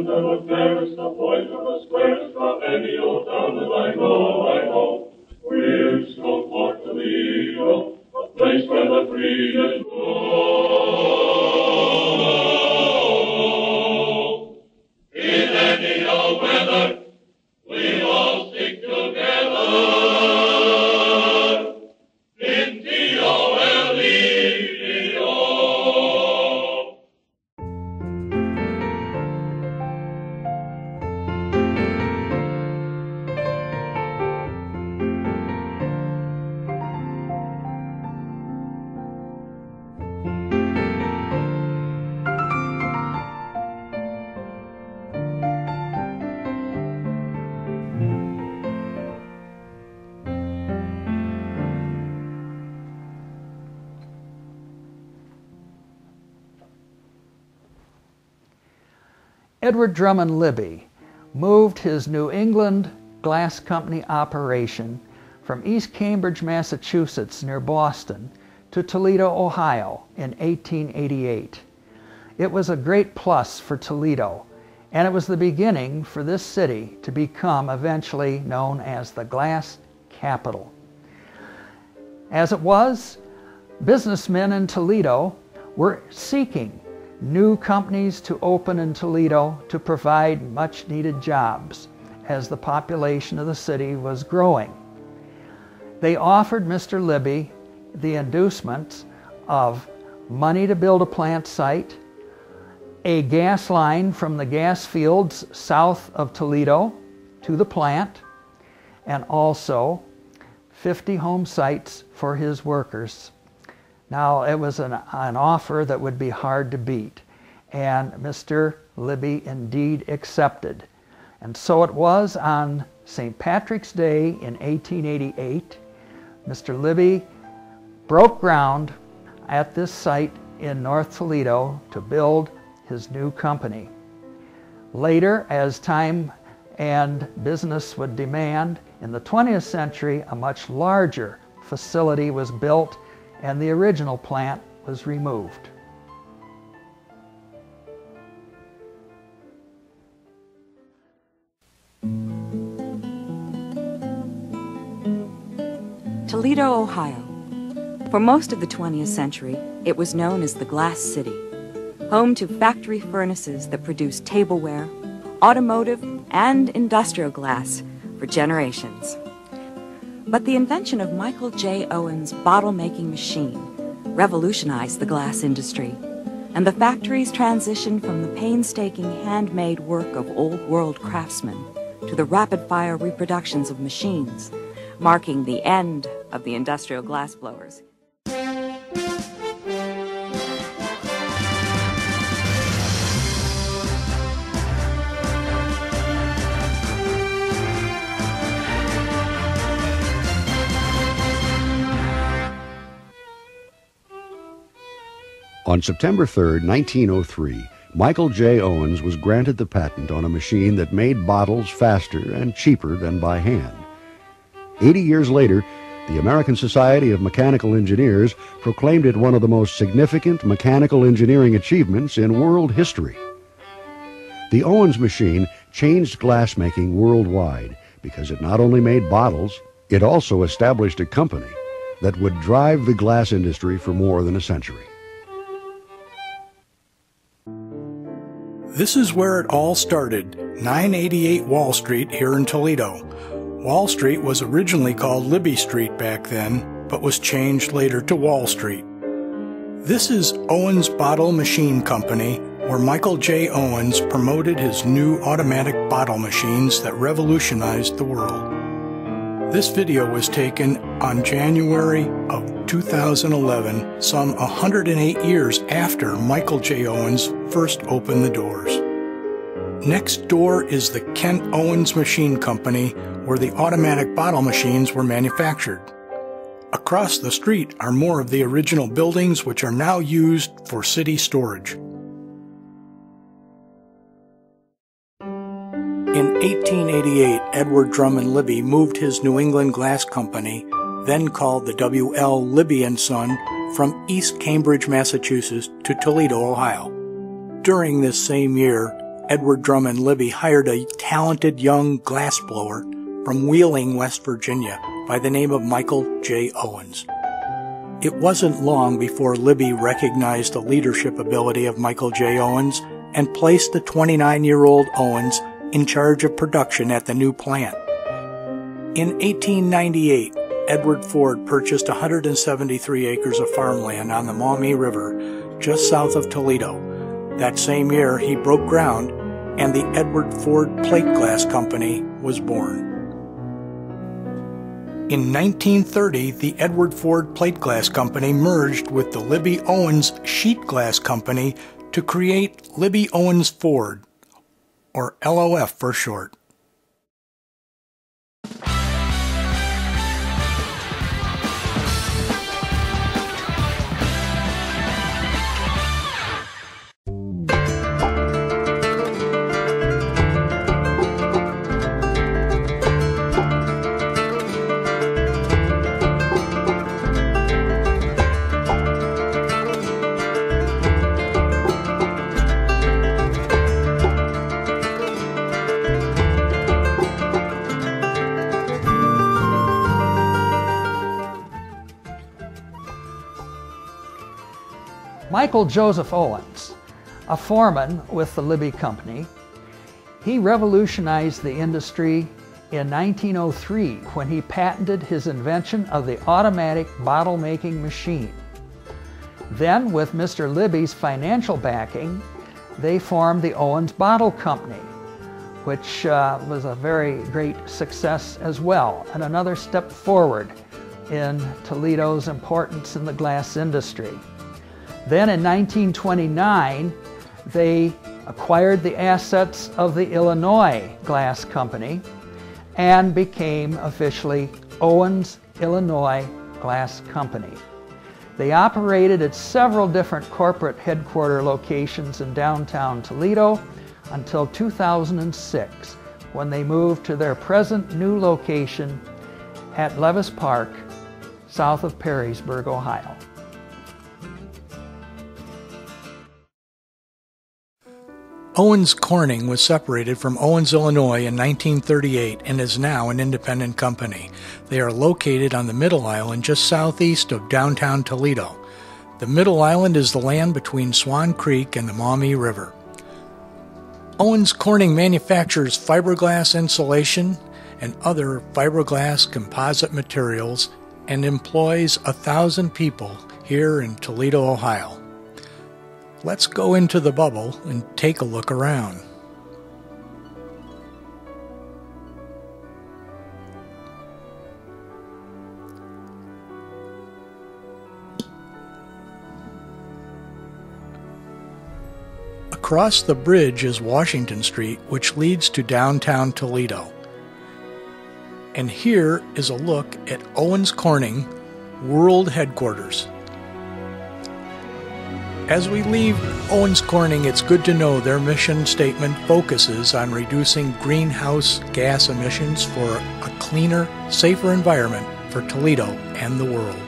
ones are the fairest, the boys are the squarest, from any old town that I know. We're so for Toledo, a place where the breezes blow. In any old weather, we all stick together. In Toledo. Edward Drummond Libby moved his New England Glass Company operation from East Cambridge, Massachusetts, near Boston, to Toledo, Ohio in 1888. It was a great plus for Toledo, and it was the beginning for this city to become eventually known as the glass capital. As it was, businessmen in Toledo were seeking new companies to open in Toledo to provide much needed jobs as the population of the city was growing. They offered Mr. Libby the inducements of money to build a plant site, a gas line from the gas fields south of Toledo to the plant, and also 50 home sites for his workers. Now, it was an offer that would be hard to beat, and Mr. Libby indeed accepted. And so it was on St. Patrick's Day in 1888, Mr. Libby broke ground at this site in North Toledo to build his new company. Later, as time and business would demand, in the 20th century, a much larger facility was built and the original plant was removed. Toledo, Ohio. For most of the 20th century, it was known as the Glass City, home to factory furnaces that produced tableware, automotive, and industrial glass for generations. But the invention of Michael J. Owens' bottle-making machine revolutionized the glass industry, and the factories transitioned from the painstaking handmade work of old-world craftsmen to the rapid-fire reproductions of machines, marking the end of the industrial glassblowers. On September 3, 1903, Michael J. Owens was granted the patent on a machine that made bottles faster and cheaper than by hand. 80 years later, the American Society of Mechanical Engineers proclaimed it one of the most significant mechanical engineering achievements in world history. The Owens machine changed glassmaking worldwide because it not only made bottles, it also established a company that would drive the glass industry for more than a century. This is where it all started, 988 Wall Street here in Toledo. Wall Street was originally called Libby Street back then, but was changed later to Wall Street. This is Owens Bottle Machine Company, where Michael J. Owens promoted his new automatic bottle machines that revolutionized the world. This video was taken on January of 2011, some 108 years after Michael J. Owens first opened the doors. Next door is the Kent Owens Machine Company, where the automatic bottle machines were manufactured. Across the street are more of the original buildings, which are now used for city storage. In 1888, Edward Drummond Libby moved his New England Glass Company, then called the W.L. Libby & Son, from East Cambridge, Massachusetts to Toledo, Ohio. During this same year, Edward Drummond Libby hired a talented young glassblower from Wheeling, West Virginia, by the name of Michael J. Owens. It wasn't long before Libby recognized the leadership ability of Michael J. Owens and placed the 29-year-old Owens in charge of production at the new plant. In 1898, Edward Ford purchased 173 acres of farmland on the Maumee River, just south of Toledo. That same year, he broke ground, and the Edward Ford Plate Glass Company was born. In 1930, the Edward Ford Plate Glass Company merged with the Libby Owens Sheet Glass Company to create Libby Owens Ford, or LOF for short. Michael Joseph Owens, a foreman with the Libby Company, he revolutionized the industry in 1903 when he patented his invention of the automatic bottle-making machine. Then, with Mr. Libby's financial backing, they formed the Owens Bottle Company, which was a very great success as well, and another step forward in Toledo's importance in the glass industry. Then in 1929, they acquired the assets of the Illinois Glass Company and became officially Owens Illinois Glass Company. They operated at several different corporate headquarter locations in downtown Toledo until 2006, when they moved to their present new location at Levis Park, south of Perrysburg, Ohio. Owens Corning was separated from Owens, Illinois in 1938 and is now an independent company. They are located on the Middle Island just southeast of downtown Toledo. The Middle Island is the land between Swan Creek and the Maumee River. Owens Corning manufactures fiberglass insulation and other fiberglass composite materials and employs 1,000 people here in Toledo, Ohio. Let's go into the bubble and take a look around. Across the bridge is Washington Street, which leads to downtown Toledo. And here is a look at Owens Corning World Headquarters. As we leave Owens Corning, it's good to know their mission statement focuses on reducing greenhouse gas emissions for a cleaner, safer environment for Toledo and the world.